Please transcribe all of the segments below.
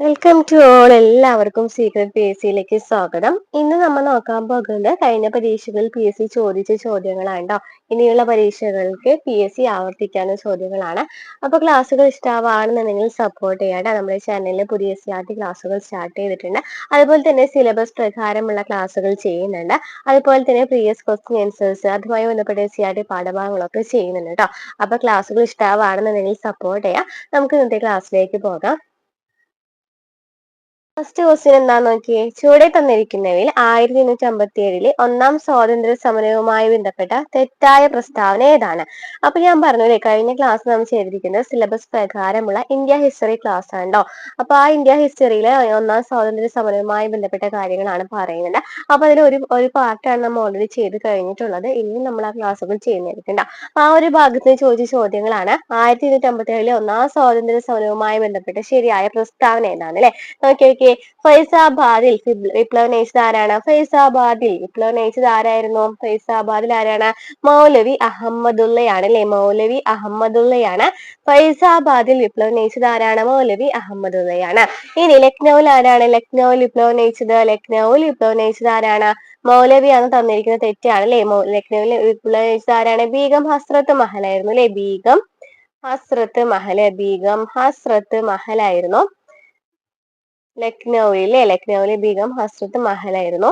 Welcome to all. എല്ലാവർക്കും secret P S സിയിലേക്ക് സ്വാഗതം. ഇന്ന് നമ്മൾ നോക്കാൻ പോകുന്നത് കഴിഞ്ഞ പരീക്ഷകളിൽ പി എസ് സി ചോദിച്ച ചോദ്യങ്ങളാണ് ട്ടോ. ഇനിയുള്ള പരീക്ഷകൾക്ക് പി എസ് സി ആവർത്തിക്കാവുന്ന ചോദ്യങ്ങളാണ്. അപ്പൊ ക്ലാസ്സുകൾ ഇഷ്ടമാണെന്നുണ്ടെങ്കിൽ സപ്പോർട്ട് ചെയ്യാണ്ട് നമ്മുടെ ചാനലിൽ പുതിയ SCRT ക്ലാസ്സുകൾ സ്റ്റാർട്ട് ചെയ്തിട്ടുണ്ട്. അതുപോലെ തന്നെ സിലബസ് പ്രകാരമുള്ള ക്ലാസ്സുകൾ ചെയ്യുന്നുണ്ട്. അതുപോലെ തന്നെ പ്രീവിയസ് ക്വസ്റ്റ്യൻ ആൻസേഴ്സ് അതുമായി ബന്ധപ്പെട്ട SCRT പാഠഭാഗങ്ങളൊക്കെ ചെയ്യുന്നുണ്ട് കേട്ടോ. അപ്പൊ ക്ലാസ്സുകൾ ഇഷ്ടമാണെന്നുണ്ടെങ്കിൽ സപ്പോർട്ട് ചെയ്യാം. നമുക്ക് ഇന്നത്തെ ക്ലാസ്സിലേക്ക് പോകാം. ഫസ്റ്റ് ക്വസ്റ്റ്യൻ എന്താന്ന് നോക്കിയേ. ചുവടെ തന്നിരിക്കുന്നവയിൽ 1857 ഒന്നാം സ്വാതന്ത്ര്യ സമരവുമായി ബന്ധപ്പെട്ട തെറ്റായ പ്രസ്താവന ഏതാണ്? അപ്പൊ ഞാൻ പറഞ്ഞല്ലേ, കഴിഞ്ഞ ക്ലാസ് നമ്മൾ ചെയ്തിരിക്കുന്നത് സിലബസ് പ്രകാരമുള്ള ഇന്ത്യ ഹിസ്റ്ററി ക്ലാസ് ആണ് ട്ടോ. അപ്പൊ ആ ഇന്ത്യ ഹിസ്റ്ററിയിലെ ഒന്നാം സ്വാതന്ത്ര്യ സമരവുമായി ബന്ധപ്പെട്ട കാര്യങ്ങളാണ് പറയുന്നത്. അപ്പൊ അതിൽ ഒരു പാർട്ടാണ് നമ്മൾ ഓൾറെഡി ചെയ്ത് കഴിഞ്ഞിട്ടുള്ളത്. ഇനിയും നമ്മൾ ആ ക്ലാസ്സുകൾ ചെയ്യുന്നതായിരിക്കും. ആ ഒരു ഭാഗത്ത് ചോദിച്ച ചോദ്യങ്ങളാണ് 1857 ഒന്നാം സ്വാതന്ത്ര്യ സമരവുമായി ബന്ധപ്പെട്ട ശരിയായ പ്രസ്താവന ഏതാണ് അല്ലെ. നോക്കിയേ. ഫൈസാബാദിൽ വിപ്ലവം നയിച്ചത് ആരാണ്? ഫൈസാബാദിൽ വിപ്ലവം നയിച്ചത് ആരായിരുന്നു? ഫൈസാബാദിൽ ആരാണ്? മൗലവി അഹമ്മദുള്ളയാണ് അല്ലെ. മൗലവി അഹമ്മദുള്ളയാണ്. ഫൈസാബാദിൽ വിപ്ലവം നയിച്ചത് ആരാണ്? മൗലവി അഹമ്മദുള്ളയാണ്. ഇനി ലക്നൌവിൽ ആരാണ് ലക്നൌവിൽ വിപ്ലവം നയിച്ചത്? ലക്നൌവിൽ വിപ്ലവം നയിച്ചത് ആരാണ്? മൗലവിയാണ്. തന്നിരിക്കുന്നത് തെറ്റാണ് അല്ലെ. ലക്നൌവിൽ വിപ്ലവം നയിച്ചത് ആരാണ്? ബീഗം ഹസ്രത്ത് മഹൽ ആയിരുന്നു അല്ലെ. ബീഗം ഹസ്രത്ത് മഹൽ ആയിരുന്നു ലക്നൌവിലെ ബീഗം ഹസ്രത്ത് മഹൽ ആയിരുന്നു.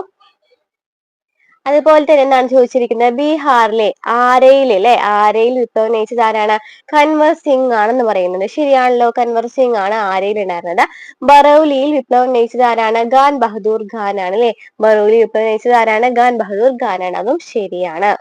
അതുപോലെ തന്നെ എന്താണ് ചോദിച്ചിരിക്കുന്നത്? ബീഹാറിലെ ആരയിൽ വിപ്ലവം നയിച്ചത് ആരാണ്? കൻവർ സിംഗ് ആണെന്ന് പറയുന്നത് ശരിയാണല്ലോ. കൻവർ സിംഗ് ആണ് ആരയിൽ ഉണ്ടായിരുന്നത്. ബറൌലിയിൽ വിപ്ലവം നയിച്ചത് ആരാണ്? ഖാൻ ബഹദൂർ ഖാൻ ആണ് അല്ലെ. ബറൌലിയിൽ വിപ്ലവം നയിച്ചത് ആരാണ്? ഖാൻ ബഹദൂർ ഖാൻ ആണ്. അതും ശരിയാണ്.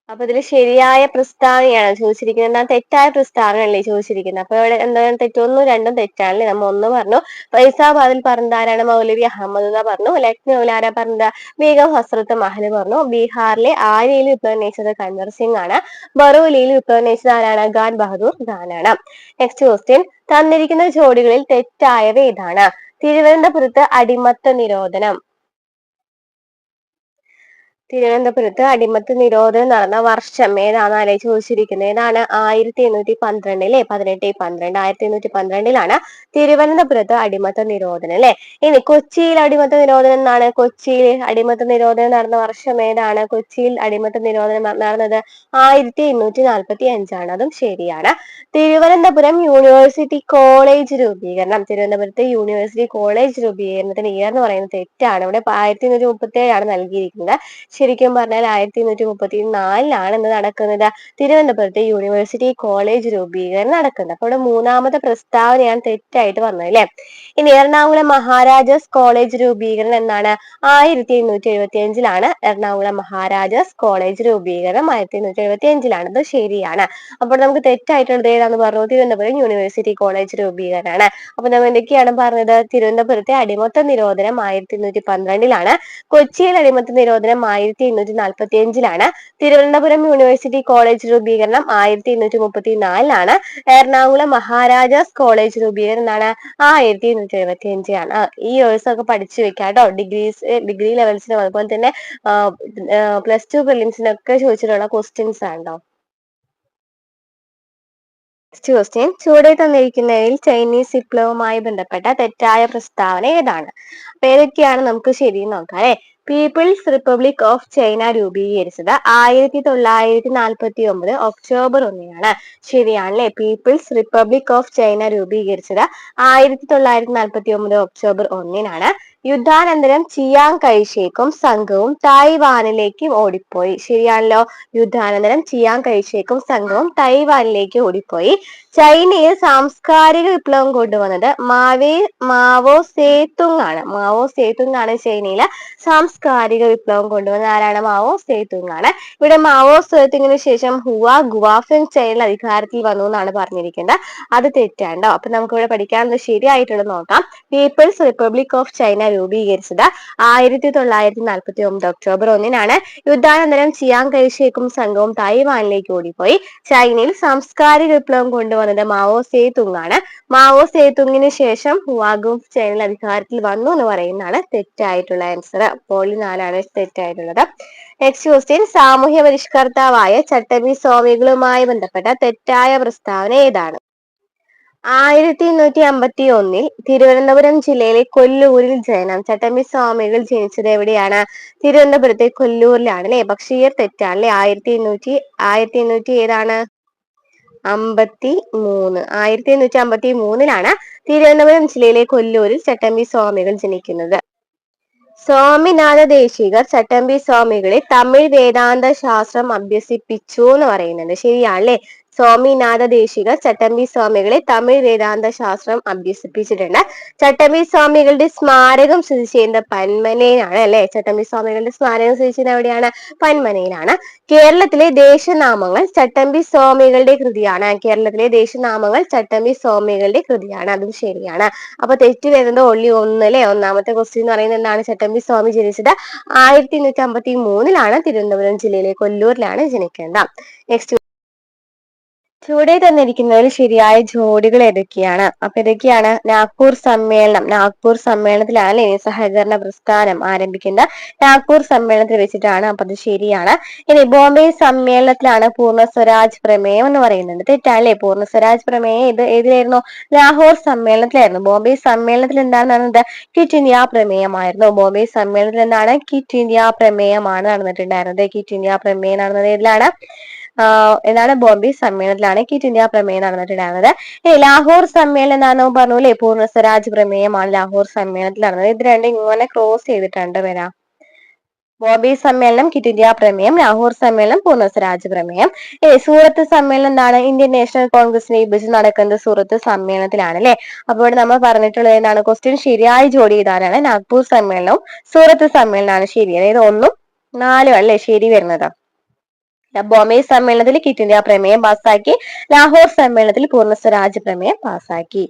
അപ്പൊ ഇതിൽ ശരിയായ പ്രസ്താവനയാണ് ചോദിച്ചിരിക്കുന്നത്. എന്നാൽ തെറ്റായ പ്രസ്താവനയല്ലേ ചോദിച്ചിരിക്കുന്നത്. അപ്പൊ ഇവിടെ എന്താണ് തെറ്റ്? ഒന്നും രണ്ടും തെറ്റാണല്ലേ. നമ്മൾ ഒന്ന് പറഞ്ഞു ഫൈസാബാദിൽ പറഞ്ഞത് ആരാണ്? മൗലവി അഹമ്മദ് പറഞ്ഞു. ലക്നൌവിൽ ആരാ പറഞ്ഞത്? ബീഗം ഹസ്രത്ത് മഹൽ പറഞ്ഞു. ബീഹാറിലെ ആര്യയിൽ വിപ്ലവം നയിച്ചത് കൻവർ സിംഗ് ആണ്. ബറൂലിയിൽ വിപ്ലവം നയിച്ചത് ആരാണ്? ഖാൻ ബഹദൂർ ഖാൻ ആണ്. Next question. തന്നിരിക്കുന്ന ജോഡികളിൽ തെറ്റായവ ഏതാണ്? തിരുവനന്തപുരത്ത് അടിമത്ത നിരോധനം നടന്ന വർഷം ഏതാണെന്നല്ലേ ചോദിച്ചിരിക്കുന്നത്. ഏതാണ്? 1812 അല്ലെ. 1812 തിരുവനന്തപുരത്ത് അടിമത്ത നിരോധനം അല്ലെ. ഇനി കൊച്ചിയിൽ അടിമത്ത നിരോധനം എന്നാണ്. കൊച്ചിയിൽ അടിമത്ത നിരോധനം നടന്ന വർഷം ഏതാണ്? കൊച്ചിയിൽ അടിമത്ത നിരോധനം നടന്നത് 1845 അതും ശരിയാണ്. തിരുവനന്തപുരം യൂണിവേഴ്സിറ്റി കോളേജ് രൂപീകരണം തിരുവനന്തപുരത്ത് യൂണിവേഴ്സിറ്റി കോളേജ് രൂപീകരണത്തിന് ഇയർ എന്ന് പറയുന്നത് തെറ്റാണ്. ഇവിടെ 1837 നൽകിയിരിക്കുന്നത്. ശരിക്കും പറഞ്ഞാൽ 1834 എന്ത് നടക്കുന്നത്? തിരുവനന്തപുരത്തെ യൂണിവേഴ്സിറ്റി കോളേജ് രൂപീകരണം നടക്കുന്നത്. അപ്പൊ ഇവിടെ മൂന്നാമത്തെ പ്രസ്താവനയാണ് തെറ്റായിട്ട് വന്നത് അല്ലെ. ഇനി എറണാകുളം മഹാരാജാസ് കോളേജ് രൂപീകരണം എന്നാണ്? 1875 എറണാകുളം മഹാരാജാസ് കോളേജ് രൂപീകരണം 1875 ഇത് ശരിയാണ്. അപ്പോൾ നമുക്ക് തെറ്റായിട്ടുള്ളത് ഏതാന്ന് പറഞ്ഞു? തിരുവനന്തപുരം യൂണിവേഴ്സിറ്റി കോളേജ് രൂപീകരണമാണ്. അപ്പൊ നമ്മൾ എന്തൊക്കെയാണ് പറഞ്ഞത്? തിരുവനന്തപുരത്തെ അടിമത്ത നിരോധനം 1812 കൊച്ചിയിൽ അടിമത്ത നിരോധനം 1845 തിരുവനന്തപുരം യൂണിവേഴ്സിറ്റി കോളേജ് രൂപീകരണം 1834 എറണാകുളം മഹാരാജാസ് കോളേജ് രൂപീകരണം എന്നാണ്? 1875 ഈ ഇയേഴ്സ് ഒക്കെ പഠിച്ചു വെക്കാം കേട്ടോ. ഡിഗ്രി ലെവൽസിനും അതുപോലെ തന്നെ +2 പ്രിലിംസിനൊക്കെ ചോദിച്ചിട്ടുള്ള ക്വസ്റ്റ്യൻസ് ആണോ. Next question. ചുവടെ തന്നിരിക്കുന്നതിൽ ചൈനീസ് വിപ്ലവവുമായി ബന്ധപ്പെട്ട തെറ്റായ പ്രസ്താവന ഏതാണ്? അപ്പൊ ഏതൊക്കെയാണ് നമുക്ക് ശരിയെന്ന് നോക്കാം അല്ലെ. പീപ്പിൾസ് റിപ്പബ്ലിക് ഓഫ് ചൈന രൂപീകരിച്ചത് 1949 ഒക്ടോബർ 1 ശരിയാണല്ലേ. പീപ്പിൾസ് റിപ്പബ്ലിക് ഓഫ് ചൈന രൂപീകരിച്ചത് 1949 ഒക്ടോബർ 1 യുദ്ധാനന്തരം ചിയാങ് കൈഷേക്കും സംഘവും തായ്വാനിലേക്ക് ഓടിപ്പോയി. ശരിയാണല്ലോ. യുദ്ധാനന്തരം ചിയാങ് കൈഷേക്കും സംഘവും തായ്വാനിലേക്ക് ഓടിപ്പോയി. ചൈനയിൽ സാംസ്കാരിക വിപ്ലവം കൊണ്ടുവന്നത് മാവോ സേതുങ് ആണ്. ചൈനയിലെ സാംസ്കാരിക വിപ്ലവം കൊണ്ടുവന്നത് ആരാണ്? മാവോ സേതുങ് ആണ്. ഇവിടെ മാവോ സേതുങ്ങിന് ശേഷം ഹുവ ഗുവാഫിങ് ചൈനയിൽ അധികാരത്തിൽ വന്നു എന്നാണ് പറഞ്ഞിരിക്കുന്നത്. അത് തെറ്റാണ്ടോ. അപ്പൊ നമുക്ക് ഇവിടെ പഠിക്കാനുള്ളത് ശരിയായിട്ടുള്ളത് നോക്കാം. പീപ്പിൾസ് റിപ്പബ്ലിക് ഓഫ് ചൈന രൂപീകരിച്ചത് 1949 ഒക്ടോബർ 1 യുദ്ധാനന്തരം ചിയാങ് കൈഷേക്കും സംഘവും തായ്വാനിലേക്ക് ഓടിപ്പോയി. ചൈനയിൽ സാംസ്കാരിക വിപ്ലവം കൊണ്ടുവന്നത് മാവോ സേതുങ് ആണ്. മാവോ സേതുങ്ങിന് ശേഷം ഹുവാഗും ചൈനയിൽ അധികാരത്തിൽ വന്നു എന്ന് പറയുന്നതാണ് തെറ്റായിട്ടുള്ള ആൻസർ. പോളി 4 തെറ്റായിട്ടുള്ളത്. Next question. സാമൂഹ്യ പരിഷ്കർത്താവായ ചട്ടമ്പി സ്വാമികളുമായി ബന്ധപ്പെട്ട തെറ്റായ പ്രസ്താവന ഏതാണ്? 1151 തിരുവനന്തപുരം ജില്ലയിലെ കൊല്ലൂരിൽ ജനനം. ചട്ടമ്പി സ്വാമികൾ ജനിച്ചത് എവിടെയാണ്? തിരുവനന്തപുരത്തെ കൊല്ലൂരിലാണ് അല്ലെ. പക്ഷേ ഇയർ തെറ്റാണ് അല്ലെ. ആയിരത്തി എണ്ണൂറ്റി ഏതാണ്? 1853 തിരുവനന്തപുരം ജില്ലയിലെ കൊല്ലൂരിൽ ചട്ടമ്പി സ്വാമികൾ ജനിക്കുന്നത്. സ്വാമിനാഥ ദേശികർ ചട്ടമ്പി സ്വാമികളെ തമിഴ് വേദാന്ത ശാസ്ത്രം അഭ്യസിപ്പിച്ചു എന്ന് പറയുന്നുണ്ട്. ശരിയാണല്ലേ. സ്വാമിനാഥ ദേശികർ ചട്ടമ്പി സ്വാമികളെ തമിഴ് വേദാന്ത ശാസ്ത്രം അഭ്യസിപ്പിച്ചിട്ടുണ്ട്. ചട്ടമ്പി സ്വാമികളുടെ സ്മാരകം സ്ഥിതി ചെയ്യുന്നത് പന്മനയിലാണ് അല്ലെ. ചട്ടമ്പി സ്വാമികളുടെ സ്മാരകം സ്ഥിതി ചെയ്യുന്നത് എവിടെയാണ്? പന്മനയിലാണ്. കേരളത്തിലെ ദേശനാമങ്ങൾ ചട്ടമ്പി സ്വാമികളുടെ കൃതിയാണ്. കേരളത്തിലെ ദേശനാമങ്ങൾ ചട്ടമ്പി സ്വാമികളുടെ കൃതിയാണ്. അതും ശരിയാണ്. അപ്പൊ തെറ്റ് വരുന്നത് ഒള്ളി ഒന്ന് അല്ലെ. ഒന്നാമത്തെ ക്വസ്റ്റ്യൻ എന്ന് പറയുന്നത് എന്താണ്? ചട്ടമ്പി സ്വാമി ജനിച്ചത് 1853 തിരുവനന്തപുരം ജില്ലയിലെ കൊല്ലൂരിലാണ് ജനിക്കേണ്ടത്. നെക്സ്റ്റ്, ചുവടെ തന്നിരിക്കുന്നതിൽ ശരിയായ ജോഡികൾ ഏതൊക്കെയാണ്? അപ്പൊ ഏതൊക്കെയാണ്? നാഗ്പൂർ സമ്മേളനത്തിലാണ് സഹകരണ പ്രസ്ഥാനം ആരംഭിക്കുന്നത്. നാഗ്പൂർ സമ്മേളനത്തിൽ വെച്ചിട്ടാണ്. അപ്പൊ അത് ശരിയാണ്. ഇനി ബോംബെ സമ്മേളനത്തിലാണ് പൂർണ്ണ സ്വരാജ് പ്രമേയം എന്ന് പറയുന്നുണ്ട്. തെറ്റാണല്ലേ. പൂർണ്ണ സ്വരാജ് പ്രമേയം ഏതിലായിരുന്നു? ലാഹോർ സമ്മേളനത്തിലായിരുന്നു. ബോംബെ സമ്മേളനത്തിൽ എന്താണ് നടന്നത്? Quit India പ്രമേയമായിരുന്നു. ബോംബെ സമ്മേളനത്തിൽ എന്താണ്? ക്വിറ്റ് ഇന്ത്യ പ്രമേയമാണ് നടന്നിട്ടുണ്ടായിരുന്നത്. ക്വിറ്റ് ഇന്ത്യ പ്രമേയം നടന്നത് ഏതിലാണ്? എന്താണ്? ബോംബെ സമ്മേളനത്തിലാണ് ക്വിറ്റ് ഇന്ത്യ പ്രമേയം നടന്നിട്ടുണ്ടായിരുന്നത്. ലാഹോർ സമ്മേളനം എന്താണെന്ന് പറഞ്ഞു അല്ലെ. പൂർണ്ണ സ്വരാജ് പ്രമേയമാണ് ലാഹോർ സമ്മേളനത്തിൽ നടന്നത്. ഇത് രണ്ടും ഇങ്ങനെ ക്രോസ് ചെയ്തിട്ടുണ്ട് വരാം. ബോംബെ സമ്മേളനം ക്വിറ്റ് ഇന്ത്യ പ്രമേയം, ലാഹോർ സമ്മേളനം പൂർണ്ണ സ്വരാജ് പ്രമേയം. സൂറത്ത് സമ്മേളനം എന്താണ്? ഇന്ത്യൻ നാഷണൽ കോൺഗ്രസിന്റെ വിഭജനം നടക്കുന്നത് സൂറത്ത് സമ്മേളനത്തിലാണ് അല്ലെ. അപ്പോൾ ഇവിടെ നമ്മൾ പറഞ്ഞിട്ടുള്ളത് എന്താണ്? ക്വസ്റ്റ്യൻ ശരിയായ ജോഡി ഇതാണ്. നാഗ്പൂർ സമ്മേളനവും സൂറത്ത് സമ്മേളനമാണ് ശരി. അതായത് 1ഉം 4ഉം അല്ലെ ശരി വരുന്നത്. ബോംബെ സമ്മേളനത്തിൽ ക്വിറ്റ് ഇന്ത്യ പ്രമേയം പാസാക്കി. ലാഹോർ സമ്മേളനത്തിൽ പൂർണ്ണ സ്വരാജ് പ്രമേയം പാസാക്കി.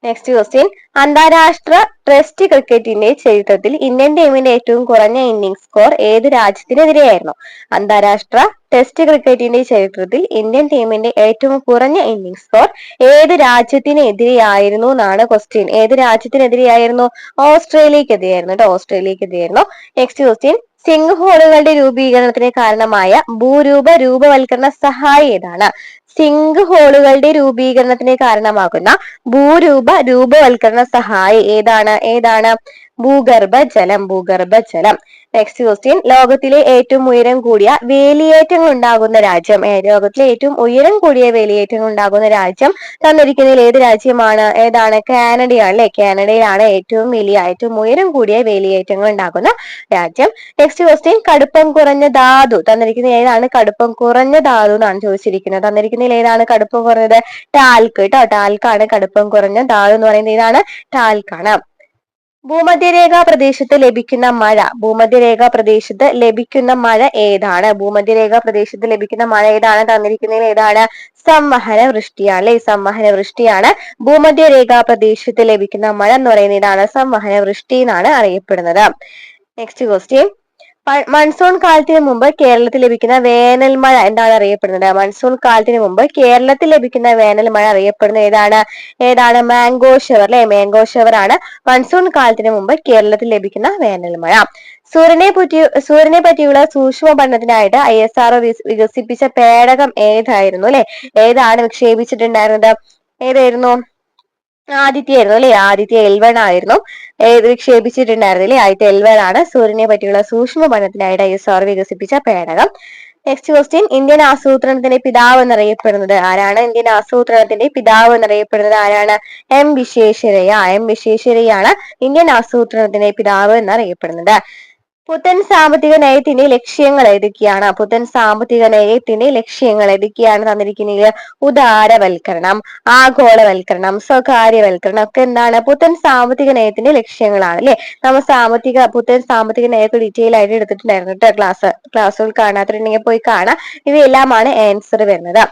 നെക്സ്റ്റ് ക്വസ്റ്റ്യൻ, അന്താരാഷ്ട്ര ടെസ്റ്റ് ക്രിക്കറ്റിന്റെ ചരിത്രത്തിൽ ഇന്ത്യൻ ടീമിന്റെ ഏറ്റവും കുറഞ്ഞ ഇന്നിംഗ്സ് സ്കോർ ഏത് രാജ്യത്തിനെതിരെയായിരുന്നു? അന്താരാഷ്ട്ര ടെസ്റ്റ് ക്രിക്കറ്റിന്റെ ചരിത്രത്തിൽ ഇന്ത്യൻ ടീമിന്റെ ഏറ്റവും കുറഞ്ഞ ഇന്നിംഗ്സ് സ്കോർ ഏത് രാജ്യത്തിനെതിരെയായിരുന്നു എന്നാണ് ക്വസ്റ്റ്യൻ. ഏത് രാജ്യത്തിനെതിരെയായിരുന്നു? ഓസ്ട്രേലിയക്കെതിരെയായിരുന്നു കേട്ടോ. ഓസ്ട്രേലിയക്കെതിരെയായിരുന്നു. നെക്സ്റ്റ് ക്വസ്റ്റ്യൻ, സിങ്ക് ഹോളുകളുടെ രൂപീകരണത്തിന് കാരണമായ രൂപവൽക്കരണ സഹായി ഏതാണ്? സിങ്ക് ഹോളുകളുടെ രൂപീകരണത്തിന് കാരണമാകുന്ന രൂപവൽക്കരണ സഹായി ഏതാണ്? ഭൂഗർഭജലം. നെക്സ്റ്റ് ക്വസ്റ്റ്യൻ, ലോകത്തിലെ ഏറ്റവും ഉയരം കൂടിയ വേലിയേറ്റങ്ങൾ ഉണ്ടാകുന്ന രാജ്യം. ലോകത്തിലെ ഏറ്റവും ഉയരം കൂടിയ വേലിയേറ്റങ്ങൾ ഉണ്ടാകുന്ന രാജ്യം തന്നിരിക്കുന്നതിൽ ഏത് രാജ്യമാണ്? ഏതാണ്? കാനഡയാണ് അല്ലെ. കാനഡയിലാണ് ഏറ്റവും ഉയരം കൂടിയ വേലിയേറ്റങ്ങൾ ഉണ്ടാകുന്ന രാജ്യം. നെക്സ്റ്റ് ക്വസ്റ്റ്യൻ, കടുപ്പം കുറഞ്ഞ ധാതു തന്നിരിക്കുന്ന ഏതാണ്? കടുപ്പം കുറഞ്ഞ ധാതു എന്നാണ് ചോദിച്ചിരിക്കുന്നത്. തന്നിരിക്കുന്നതിൽ ഏതാണ് കടുപ്പം കുറഞ്ഞത്? ടാൽക്ക് കേട്ടോ. ടാൽക്കാണ് കടുപ്പം കുറഞ്ഞ ധാതു എന്ന് പറയുന്നത്. ഏതാണ്? ടാൽക്കാണ്. ഭൂമധ്യരേഖാ പ്രദേശത്ത് ലഭിക്കുന്ന മഴ ഏതാണ്? ഭൂമധ്യരേഖാ പ്രദേശത്ത് ലഭിക്കുന്ന മഴ ഏതാണ്? തന്നിരിക്കുന്നതിൽ ഏതാണ്? സംവഹന വൃഷ്ടിയാണ് അല്ലെ. സംവഹന വൃഷ്ടിയാണ് ഭൂമധ്യരേഖാ പ്രദേശത്ത് ലഭിക്കുന്ന മഴ എന്ന് പറയുന്നത്. ഇതാണ് സംവഹന വൃഷ്ടി എന്നാണ് അറിയപ്പെടുന്നത്. നെക്സ്റ്റ് ക്വസ്റ്റ്യൻ, മൺസൂൺ കാലത്തിന് മുമ്പ് കേരളത്തിൽ ലഭിക്കുന്ന വേനൽ മഴ എന്താണ് അറിയപ്പെടുന്നത്? മൺസൂൺ കാലത്തിന് മുമ്പ് കേരളത്തിൽ ലഭിക്കുന്ന വേനൽ മഴ അറിയപ്പെടുന്നത് ഏതാണ്? മാംഗോ ഷവർ അല്ലെ. മാംഗോ ഷവർ ആണ് മൺസൂൺ കാലത്തിന് മുമ്പ് കേരളത്തിൽ ലഭിക്കുന്ന വേനൽ മഴ. സൂര്യനെ പറ്റിയുള്ള സൂക്ഷ്മ പഠനത്തിനായിട്ട് ISRO വികസിപ്പിച്ച പേടകം ഏതായിരുന്നു അല്ലെ. ഏതാണ് വിക്ഷേപിച്ചിട്ടുണ്ടായിരുന്നത്? ഏതായിരുന്നു? ആദിത്യായിരുന്നു അല്ലെ. ആദിത്യ L1 ആയിരുന്നു വിക്ഷേപിച്ചിട്ടുണ്ടായിരുന്നില്ലേ. ആദിത്യ L1 ആണ് സൂര്യനെ പറ്റിയുള്ള സൂക്ഷ്മ പഠനത്തിനായിട്ട് ISRO വികസിപ്പിച്ച പേടകം. നെക്സ്റ്റ് ക്വസ്റ്റ്യൻ, ഇന്ത്യൻ ആസൂത്രണത്തിന്റെ പിതാവ് എന്നറിയപ്പെടുന്നത് ആരാണ്? ഇന്ത്യൻ ആസൂത്രണത്തിന്റെ പിതാവ് എന്നറിയപ്പെടുന്നത് ആരാണ്? M വിശ്വേശ്വരയ്യാണ് ഇന്ത്യൻ ആസൂത്രണത്തിന്റെ പിതാവ് എന്നറിയപ്പെടുന്നത്. പുത്തൻ സാമ്പത്തിക നയത്തിന്റെ ലക്ഷ്യങ്ങൾ ഏതൊക്കെയാണ്? തന്നിരിക്കുന്നത്? ഉദാരവൽക്കരണം, ആഗോളവൽക്കരണം, സ്വകാര്യവൽക്കരണം ഒക്കെ എന്താണ്? പുത്തൻ സാമ്പത്തിക നയത്തിന്റെ ലക്ഷ്യങ്ങളാണ് അല്ലെ. നമ്മൾ പുത്തൻ സാമ്പത്തിക നയത്തെ ഡീറ്റെയിൽ ആയിട്ട് എടുത്തിട്ടുണ്ടായിരുന്നു കേട്ടോ. ക്ലാസ്സുകൾ കാണാത്തിട്ടുണ്ടെങ്കിൽ പോയി കാണാം. ഇവയെല്ലാമാണ് ആൻസർ വരുന്നത്.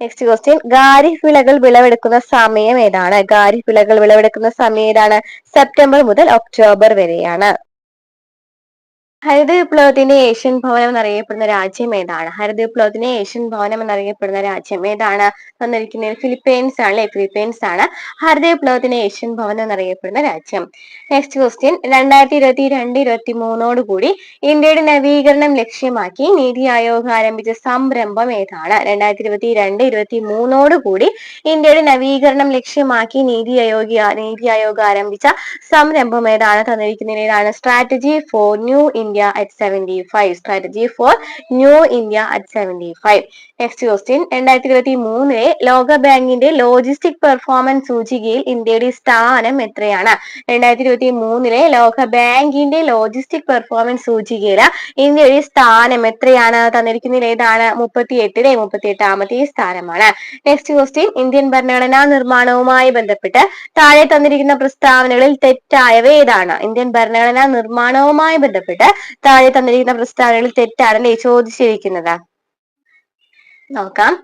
നെക്സ്റ്റ് ക്വസ്റ്റ്യൻ, ഖാരിഫ് വിളകൾ വിളവെടുക്കുന്ന സമയം ഏതാണ്? സെപ്റ്റംബർ മുതൽ ഒക്ടോബർ വരെയാണ്. ഹരിത വിപ്ലവത്തിന്റെ ഏഷ്യൻ ഭവനം എന്നറിയപ്പെടുന്ന രാജ്യം ഏതാണ്? ഹരിത വിപ്ലവത്തിന്റെ ഏഷ്യൻ ഭവനം എന്നറിയപ്പെടുന്ന രാജ്യം ഏതാണ്? തന്നിരിക്കുന്നത് ഫിലിപ്പൈൻസ് ആണ്. ഫിലിപ്പൈൻസ് ആണ് ഹരിത വിപ്ലവത്തിന്റെ ഏഷ്യൻ ഭവനം എന്നറിയപ്പെടുന്ന രാജ്യം. നെക്സ്റ്റ് ക്വസ്റ്റ്യൻ, 2022-23 കൂടി ഇന്ത്യയുടെ നവീകരണം ലക്ഷ്യമാക്കി നീതി ആയോഗ് ആരംഭിച്ച സംരംഭം ഏതാണ്? 2022-23 കൂടി ഇന്ത്യയുടെ നവീകരണം ലക്ഷ്യമാക്കി നീതി ആയോഗ് ആരംഭിച്ച സംരംഭം ഏതാണ്? തന്നിരിക്കുന്നതിൽ ഏതാണ്? Strategy for new India at 75. Strategy for new India at 75. Next question, 2023 ലോക ബാങ്കിന്റെ ലോജിസ്റ്റിക് പെർഫോമൻസ് സൂചികയിൽ ഇന്ത്യയുടെ സ്ഥാനം എത്രയാണ്? 2023 ലോക ബാങ്കിന്റെ ലോജിസ്റ്റിക് പെർഫോമൻസ് സൂചികയിൽ ഇന്ത്യയുടെ സ്ഥാനം എത്രയാണ്? തന്നിരിക്കുന്നതിൽ ഏതാണ്? 38ാമത്തെ സ്ഥാനമാണ്. നെക്സ്റ്റ് ക്വസ്റ്റ്യൻ, ഇന്ത്യൻ ഭരണഘടനാ നിർമ്മാണവുമായി ബന്ധപ്പെട്ട് താഴെ തന്നിരിക്കുന്ന പ്രസ്താവനകളിൽ തെറ്റായവ ഏതാണ്? ഇന്ത്യൻ ഭരണഘടനാ നിർമ്മാണവുമായി ബന്ധപ്പെട്ട് താഴെ തന്നിരിക്കുന്ന പ്രസ്താവനകളിൽ തെറ്റാണല്ലേ ചോദിച്ചിരിക്കുന്നത്. നോക്കാം.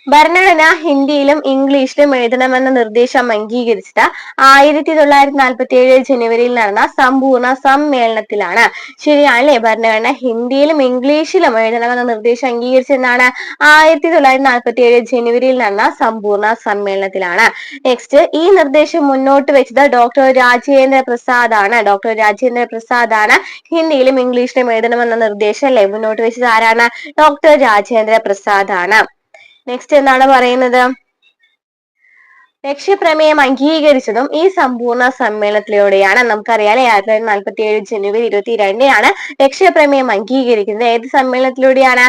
ഭരണഘടന ഹിന്ദിയിലും ഇംഗ്ലീഷിലും എഴുതണമെന്ന നിർദ്ദേശം അംഗീകരിച്ചത് 1947 ജനുവരിയിൽ നടന്ന സമ്പൂർണ്ണ സമ്മേളനത്തിലാണ്. ശരിയാണല്ലേ? ഭരണഘടന ഹിന്ദിയിലും ഇംഗ്ലീഷിലും എഴുതണമെന്ന നിർദ്ദേശം അംഗീകരിച്ചെന്നാണ് 1947 ജനുവരിയിൽ നടന്ന സമ്പൂർണ്ണ സമ്മേളനത്തിലാണ്. നെക്സ്റ്റ്, ഈ നിർദ്ദേശം മുന്നോട്ട് വെച്ചത് ഡോക്ടർ രാജേന്ദ്ര പ്രസാദ് ആണ്. ഡോക്ടർ രാജേന്ദ്ര പ്രസാദ് ആണ് ഹിന്ദിയിലും ഇംഗ്ലീഷിലും എഴുതണമെന്ന നിർദ്ദേശം അല്ലെ മുന്നോട്ട് വെച്ചത് ആരാണ്? ഡോക്ടർ രാജേന്ദ്ര പ്രസാദ് ആണ്. നെക്സ്റ്റ് എന്താണ് പറയുന്നത്? ലക്ഷ്യപ്രമേയം അംഗീകരിച്ചതും ഈ സമ്പൂർണ്ണ സമ്മേളനത്തിലൂടെയാണ്. നമുക്കറിയാം 1947 ജനുവരി 22 ലക്ഷ്യപ്രമേയം അംഗീകരിക്കുന്നത്. ഏത് സമ്മേളനത്തിലൂടെയാണ്?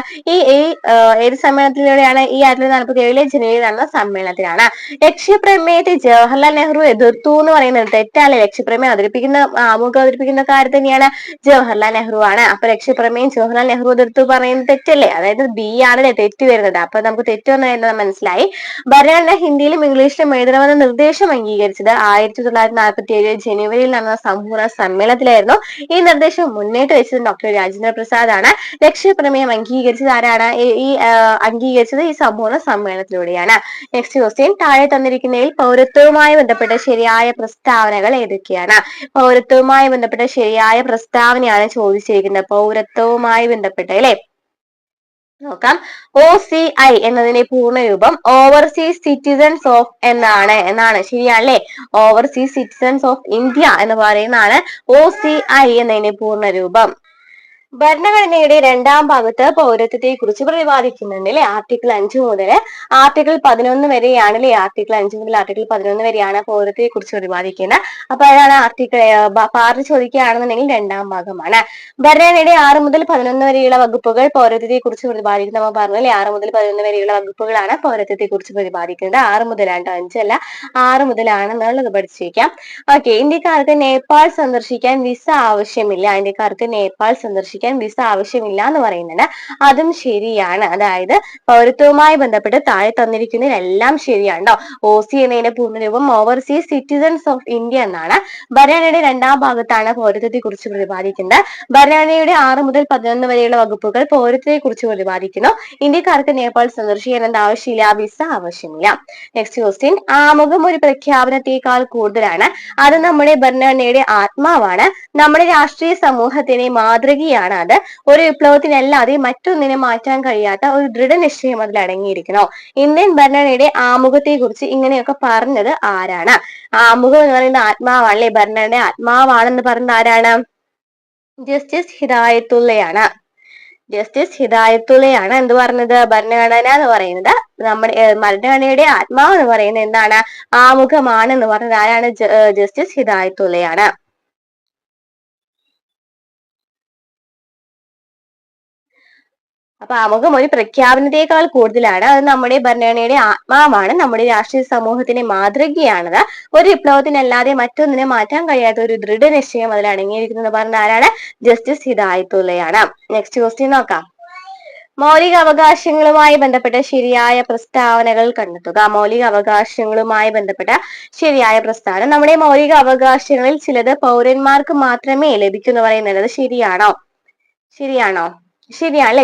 ഏത് സമ്മേളനത്തിലൂടെയാണ്? ഈ 1947 ജനുവരി നടന്ന സമ്മേളനത്തിലാണ്. ലക്ഷ്യപ്രമേയത്തെ ജവഹർലാൽ നെഹ്റു എതിർത്തു എന്ന് പറയുന്നത് തെറ്റാണ്. ലക്ഷ്യപ്രമേയം ആമുഖം അവതരിപ്പിക്കുന്ന കാര്യം തന്നെയാണ് ജവഹർലാൽ നെഹ്റു ആണ്. അപ്പൊ ലക്ഷ്യപ്രമേയം ജവഹർലാൽ നെഹ്റു എതിർത്തു പറയുന്നത് തെറ്റല്ലേ? അതായത് ബി ആണല്ലേ തെറ്റ് വരുന്നത്. അപ്പൊ നമുക്ക് തെറ്റൊന്നും മനസ്സിലായി. ഭരണഘടന ഹിന്ദിയിലും ഇംഗ്ലീഷിലും എഴുതണമെന്ന നിർദ്ദേശം അംഗീകരിച്ചത് 1947 ജനുവരിയിൽ നടന്ന സമ്പൂർണ്ണ സമ്മേളനത്തിലായിരുന്നു. ഈ നിർദ്ദേശം മുന്നോട്ട് വെച്ചത് ഡോക്ടർ രാജേന്ദ്ര പ്രസാദ് ആണ്. ലക്ഷ്യപ്രമേയം അംഗീകരിച്ചത് ആരാണ്? അംഗീകരിച്ചത് ഈ സമ്പൂർണ്ണ സമ്മേളനത്തിലൂടെയാണ്. നെക്സ്റ്റ് ക്വസ്റ്റ്യൻ, താഴെ തന്നിരിക്കുന്നതിൽ പൗരത്വവുമായി ബന്ധപ്പെട്ട ശരിയായ പ്രസ്താവനകൾ ഏതൊക്കെയാണ്? പൗരത്വവുമായി ബന്ധപ്പെട്ട ശരിയായ പ്രസ്താവനയാണ് ചോദിച്ചിരിക്കുന്നത്. പൗരത്വവുമായി ബന്ധപ്പെട്ട അല്ലെ നോക്കാം. OCI എന്നതിന്റെ പൂർണ്ണരൂപം ഓവർസീസ് സിറ്റിസൺസ് ഓഫ് എന്നാണ്. ശരിയാണല്ലേ? ഓവർസീസ് സിറ്റിസൺസ് ഓഫ് ഇന്ത്യ എന്ന് പറയുന്നതാണ് OCI എന്നതിന്റെ പൂർണ്ണരൂപം. ഭരണഘടനയുടെ 2ാം ഭാഗത്ത് പൗരത്വത്തെ കുറിച്ച് പ്രതിപാദിക്കുന്നുണ്ട് അല്ലെ? ആർട്ടിക്കിൾ 5 മുതൽ ആർട്ടിക്കിൾ 11 വരെയാണ് അല്ലെ? ആർട്ടിക്കിൾ 5 മുതൽ ആർട്ടിക്കിൾ 11 വരെയാണ് പൗരത്വത്തെ കുറിച്ച് പ്രതിപാദിക്കുന്നത്. അപ്പൊ അതാണ് പാർട്ട് ചോദിക്കുകയാണെന്നുണ്ടെങ്കിൽ 2ാം ഭാഗമാണ്. ഭരണഘടനയുടെ 6 മുതൽ 11 വരെയുള്ള വകുപ്പുകൾ പൗരത്വത്തെ കുറിച്ച് പ്രതിപാദിക്കുന്നത് നമ്മൾ പറഞ്ഞു അല്ലെ? 6 മുതൽ 11 വരെയുള്ള വകുപ്പുകളാണ് പൗരത്വത്തെ കുറിച്ച് പ്രതിപാദിക്കുന്നത്. 6 മുതലാണ് 5 അല്ല, 6 മുതലാണെന്നുള്ളത് പഠിച്ചിരിക്കാം. ഓക്കെ. ഇന്ത്യക്കാർക്ക് നേപ്പാൾ സന്ദർശിക്കാൻ വിസ ആവശ്യമില്ല. ഇന്ത്യക്കാർക്ക് നേപ്പാൾ സന്ദർശിക്കാൻ വിസ ആവശ്യമില്ല എന്ന് പറയുന്നത് അതും ശരിയാണ്. അതായത് പൗരത്വവുമായി ബന്ധപ്പെട്ട് താഴെ തന്നിരിക്കുന്നതിലെല്ലാം ശരിയാണോ? OC എന്നതിന്റെ പൂർണ്ണരൂപം ഓവർസീസ് സിറ്റിസൺസ് ഓഫ് ഇന്ത്യ എന്നാണ്. ഭരണഘടനയുടെ 2ാം ഭാഗത്താണ് പൗരത്വത്തെ കുറിച്ച് പ്രതിപാദിക്കുന്നത്. ഭരണഘടനയുടെ 6 മുതൽ 11 വരെയുള്ള വകുപ്പുകൾ പൗരത്വത്തെ കുറിച്ച് പ്രതിപാദിക്കുന്നു. ഇന്ത്യക്കാർക്ക് നേപ്പാൾ സന്ദർശിക്കാൻ എന്താ ആവശ്യമില്ല? വിസ ആവശ്യമില്ല. നെക്സ്റ്റ് ക്വസ്റ്റ്യൻ, ആമുഖം ഒരു പ്രഖ്യാപനത്തെക്കാൾ കൂടുതലാണ്. അത് നമ്മുടെ ഭരണഘടനയുടെ ആത്മാവാണ്. നമ്മുടെ രാഷ്ട്രീയ സമൂഹത്തിനെ മാതൃകയാണ് അത്. ഒരു വിപ്ലവത്തിനല്ലാതെ മറ്റൊന്നിനെ മാറ്റാൻ കഴിയാത്ത ഒരു ദൃഢനിശ്ചയം അതിൽ അടങ്ങിയിരിക്കണോ? ഇന്ത്യൻ ഭരണഘടനയുടെ ആമുഖത്തെ കുറിച്ച് ഇങ്ങനെയൊക്കെ പറഞ്ഞത് ആരാണ്? ആമുഖം എന്ന് പറയുന്നത് ആത്മാവാണല്ലേ? ഭരണഘടനയുടെ ആത്മാവാണെന്ന് പറഞ്ഞത് ആരാണ്? ജസ്റ്റിസ് ഹിദായത്തുള്ളയാണ്. ജസ്റ്റിസ് ഹിദായത്തുള്ളയാണ് എന്ത് പറഞ്ഞത്? ഭരണഘടന എന്ന് പറയുന്നത് നമ്മുടെ ഭരണഘടനയുടെ ആത്മാവ് എന്ന് പറയുന്നത് എന്താണ്? ആമുഖമാണ് എന്ന് പറഞ്ഞത് ആരാണ്? ജസ്റ്റിസ് ഹിദായത്തുള്ളയാണ്. അപ്പൊ ആമുഖം ഒരു പ്രഖ്യാപനത്തെക്കാൾ കൂടുതലാണ്. അത് നമ്മുടെ ഭരണഘടനയുടെ ആത്മാവാണ്. നമ്മുടെ രാഷ്ട്രീയ സമൂഹത്തിന്റെ മാതൃകയാണത്. ഒരു വിപ്ലവത്തിനല്ലാതെ മറ്റൊന്നിനെ മാറ്റാൻ കഴിയാത്ത ഒരു ദൃഢനിശ്ചയം അതിൽ അടങ്ങിയിരിക്കുന്നത് പറഞ്ഞ ആരാണ്? ജസ്റ്റിസ് ഹിദായത്തുള്ളയാണ്. നെക്സ്റ്റ് ക്വസ്റ്റ്യൻ നോക്കാം. മൗലിക അവകാശങ്ങളുമായി ബന്ധപ്പെട്ട ശരിയായ പ്രസ്താവനകൾ കണ്ടെത്തുക. മൗലിക അവകാശങ്ങളുമായി ബന്ധപ്പെട്ട ശരിയായ പ്രസ്താവന. നമ്മുടെ മൗലിക അവകാശങ്ങളിൽ ചിലത് പൗരന്മാർക്ക് മാത്രമേ ലഭിക്കൂ എന്ന് പറയുന്നത് ശരിയാണോ? ശരിയാണോ? ശരിയാണല്ലേ?